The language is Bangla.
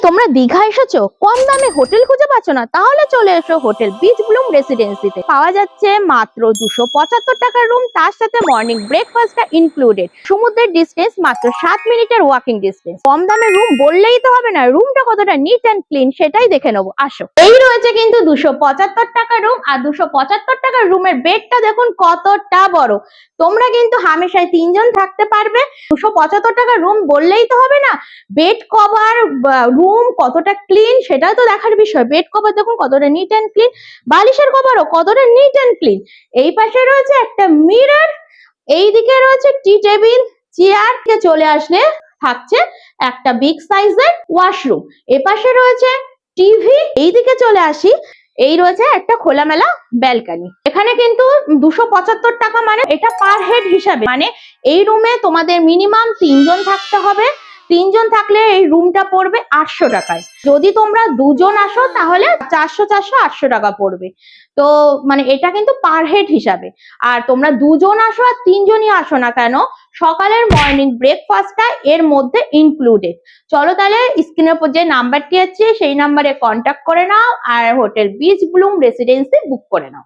তোমরা দীঘা এসেছো, কম দামে হোটেল খুঁজে পাচ্ছ না? তাহলে চলে এসো হোটেল বিচ ব্লুম রেসিডেন্সিতে। পাওয়া যাচ্ছে মাত্র 275 টাকার রুম, তার সাথে মর্নিং ব্রেকফাস্টটা ইনক্লুডেড। সমুদ্রের ডিস্টেন্স মাত্র 7 মিনিটের ওয়াকিং ডিস্টেন্স। কম দামে রুম বললেই তো হবে না, রুমটা কতটা নিট অ্যান্ড ক্লিন সেটাই দেখে নেবো, আসো। এই রয়েছে কিন্তু 275 টাকার রুম, আর 275 টাকার রুমের বেডটা দেখুন কতটা বড়। তোমরা কিন্তু হামেশাই 3 জন থাকতে পারবে। 275 টাকার রুম বললেই তো হবে না, বেড কভার, রুম কতটা ক্লিন সেটাও তো দেখার বিষয়। বেড কভার দেখুন কতটা নিট অ্যান্ড ক্লিন, বালিশের কভারও কতটা নিট অ্যান্ড ক্লিন। এই পাশে রয়েছে একটা মিরর, এইদিকে রয়েছে টি টেবিল, চেয়ার কে চলে আসলে থাকছে একটা বিগ সাইজের ওয়াশরুম। এপাশে রয়েছে টিভি, এইদিকে চলে আসি, এই রয়েছে একটা খোলামেলা ব্যালকনি। এখানে কিন্তু 275 টাকা মানে এটা পার হেড হিসাবে, মানে এই রুমে তোমাদের মিনিমাম 3 জন থাকতে হবে। 3 জন থাকলে এই রুমটা পড়বে 800 টাকায়। যদি তোমরা 2 জন আসো তাহলে 400 400 800 টাকা পড়বে। তো মানে এটা কিন্তু পার হেড হিসাবে। আর তোমরা 2 জন আসো আর 3 জনই আসো না কেন, সকালের মর্নিং ব্রেকফাস্টটা এর মধ্যে ইনক্লুডেড। চলো তাহলে স্ক্রিনের উপর যে নাম্বারটি আছে সেই নাম্বারে কন্ট্যাক্ট করে নাও আর হোটেল বিচ ব্লুম রেসিডেন্সি বুক করে নাও।